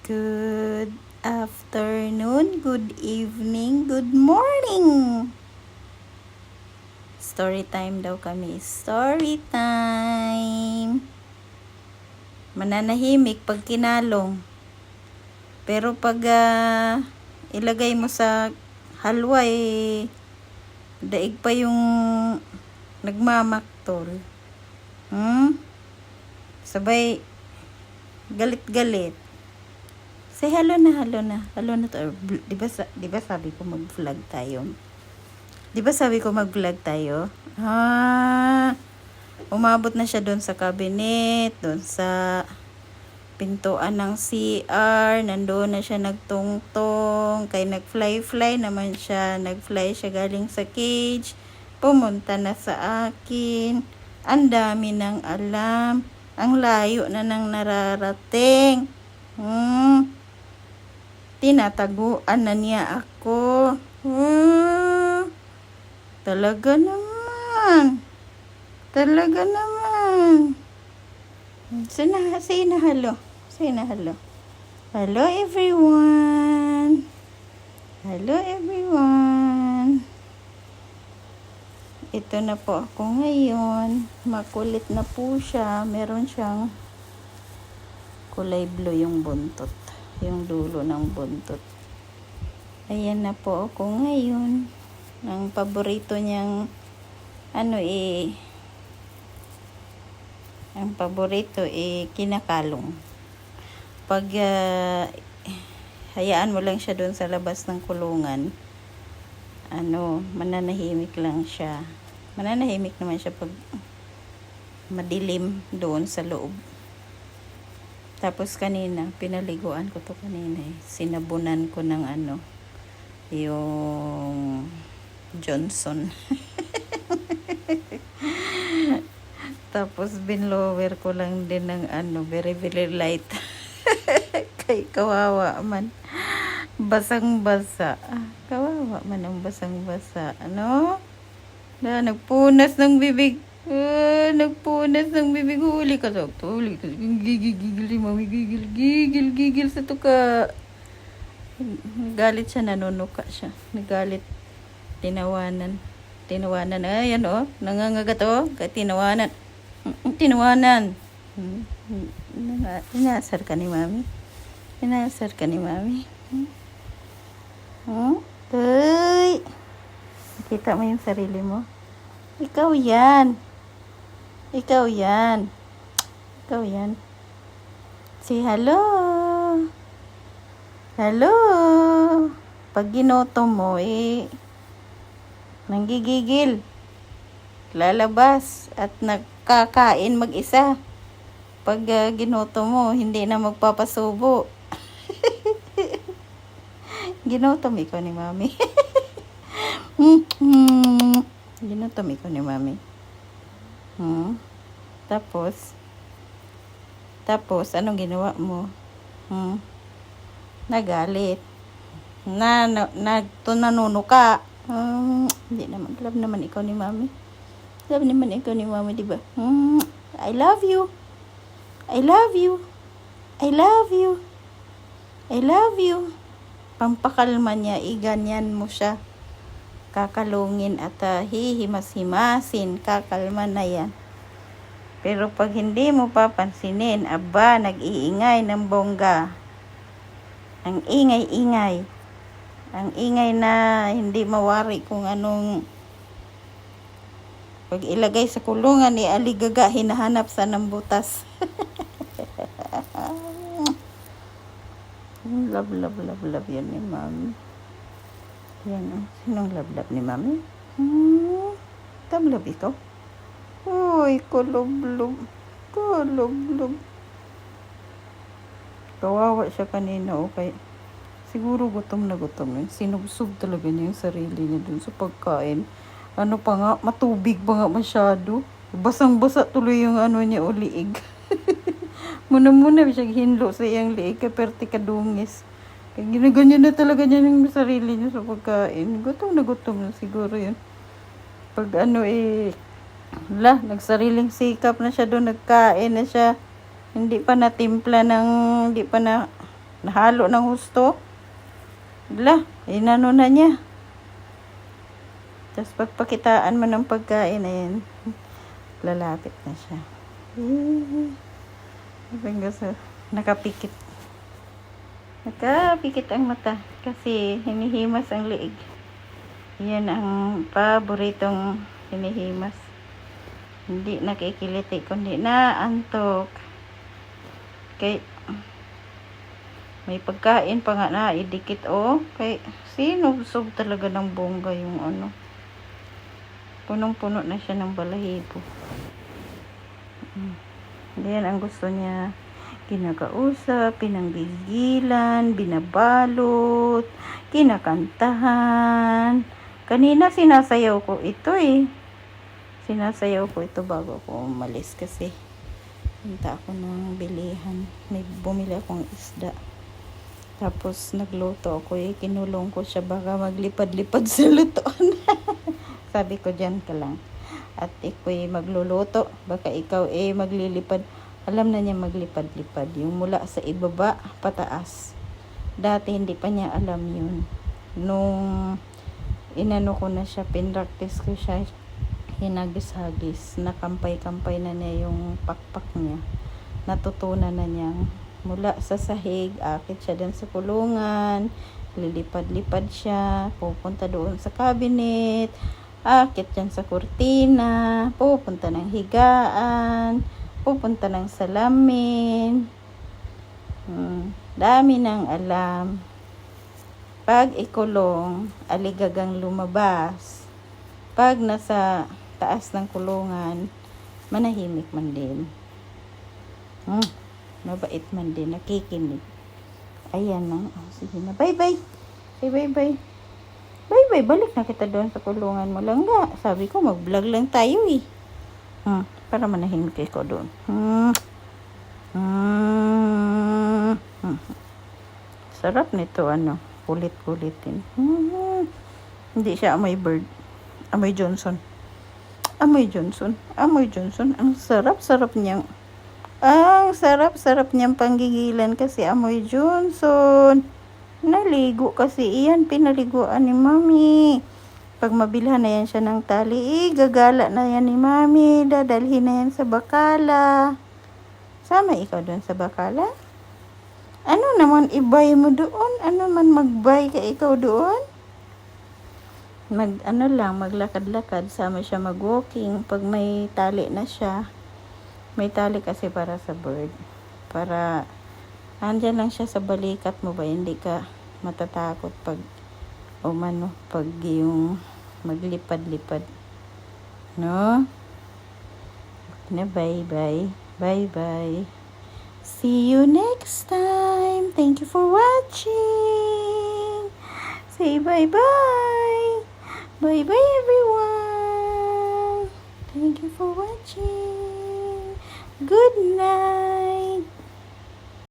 Good afternoon, good evening, good morning. Story time daw kami. Story time. Mananahimik pag kinalong. Pero pag ilagay mo sa halwa daig pa yung nagmamaktol. Sabay galit-galit. Say hello na to. Di ba sabi ko mag-vlog tayo? Umabot na siya doon sa cabinet, doon sa pintuan ng CR, nandoon na siya nagtungtong, kay nag-fly naman siya, nag-fly siya galing sa cage, pumunta na sa akin, ang dami ng alam, ang layo na nang nararating, tinataguan na niya ako, talaga naman, say na hello. Hello everyone. Ito na po ako ngayon. Makulit na po siya. Meron siyang kulay blue yung buntot. Yung dulo ng buntot. Ayan na po ako ngayon. Ang paborito niyang kinakalong. Pag hayaan mo lang siya doon sa labas ng kulungan, mananahimik lang siya. Mananahimik naman siya pag madilim doon sa loob. Tapos kanina, pinaliguan ko to kanina. Sinabunan ko ng yung Johnson. Tapos binlower ko lang din ng very light. Kay kawawa man. Basang-basa. Kawawa man ang basang-basa. Nagpunas ng bibig. Huli ka. Gigil si mami. Gigil sa tuka. Nagalit siya, nanunuka siya. Nagalit. Tinawanan. Ayan nangangagat kay tinawanan. Inaasar ka ni mami. Uy! Nakita mo yung sarili mo? Ikaw yan. Say hello. Pag ginoto mo nanggigigil, lalabas at nagkakain mag-isa. Pag ginoto mo, hindi na magpapasubo. Ginotom ikaw ni mami. Ginotom ikaw ni mami. Tapos anong ginawa mo? Nagalit. Nanunuka. Hindi naman. Love naman ikaw ni mami. Diba? I love you. Pampakalma niya, ganyan mo siya. Kakalungin at hihimas-himasin. Kakalma na yan. Pero pag hindi mo papansinin, nag-iingay ng bongga. Ang ingay na hindi mawari kung anong pag ilagay sa kulungan aligaga, hinahanap sa ng butas. Love yan ni mami. Yan sinong love ni mami? Love ikaw? Uy, kulob. Kawawa siya kanina, okay. Siguro gutom na yun. Sinubsog talaga niya yung sarili niya dun sa pagkain. Matubig pa nga masyado. Basang-basa tuloy yung niya o liig. Muna siya hinlo sa iyang liig kaperte kadungis. Kaya ginaganyan na talaga niya yung sarili niya sa pagkain. Gutom na siguro yun. Pag nagsariling sikap na siya doon, nagkain na siya. Hindi pa natimpla Nahalo ng husto. Wala, inano na niya. Tapos pagpakitaan mo ng pagkain, ayan, lalapit na siya. Nakapikit. Nakapikit ang mata kasi hinihimas ang liig. Yan ang paboritong hinihimas. Hindi nakikiliti kundi naantok. Kay may pagkain pa nga na idikit kay sinubsob talaga ng bongga yung ano. Punong-puno na siya ng balahibo. Yan ang gusto niya. Kinakausap, pinanggigilan, binabalot, kinakantahan. Kanina sinasayaw ko ito Sinasayaw ko ito bago ako umalis kasi punta ako ng bilihan. May bumili akong isda. Tapos nagluto ako kinulong ko siya baka maglipad-lipad sa lutoan. Sabi ko dyan ka lang. At iko'y magluluto. Baka ikaw maglilipad. Alam na niya maglipad-lipad. Yung mula sa ibaba, pataas. Dati hindi pa niya alam yun. Nung inano ko na siya, pinractice ko siya, hinagis-hagis. Nakampay-kampay na niya yung pakpak niya. Natutunan na niyang mula sa sahig, akit siya dun sa kulungan, lilipad-lipad siya, pupunta doon sa cabinet, akit dyan sa kurtina, pupunta ng higaan, pupunta ng salamin. Dami ng alam. Pag ikulong, aligagang lumabas. Pag nasa taas ng kulungan, manahimik man din. Mabait man din, nakikinig. Ayan na. Sige na. Bye-bye. Bye-bye. Bye-bye. Balik na kita doon sa kulungan mo lang nga. Sabi ko, mag-vlog lang tayo para manahimik ko doon. Sarap nito, kulit-kulitin. Hindi siya amoy bird. Amoy Johnson. Amoy Johnson. Ang sarap-sarap niyang panggigilan kasi amoy Johnson. Naligo kasi iyan, pinaliguan ni Mami. Pag mabilhan na yan siya ng tali, gagala na yan ni Mami. Dadalhin na yan sa bakala. Sama ikaw doon sa bakala? Ano naman ibay mo doon? Ano man magbay ka ikaw doon? Maglakad-lakad. Sama siya mag-walking. Pag may tali na siya, may tali kasi para sa bird. Para, andyan lang siya sa balikat mo ba? Hindi ka matatakot pag yung maglipad-lipad. No? Na bye-bye. Bye-bye. See you next time. Thank you for watching. Say bye-bye. Bye-bye, everyone. Thank you for watching. Good night.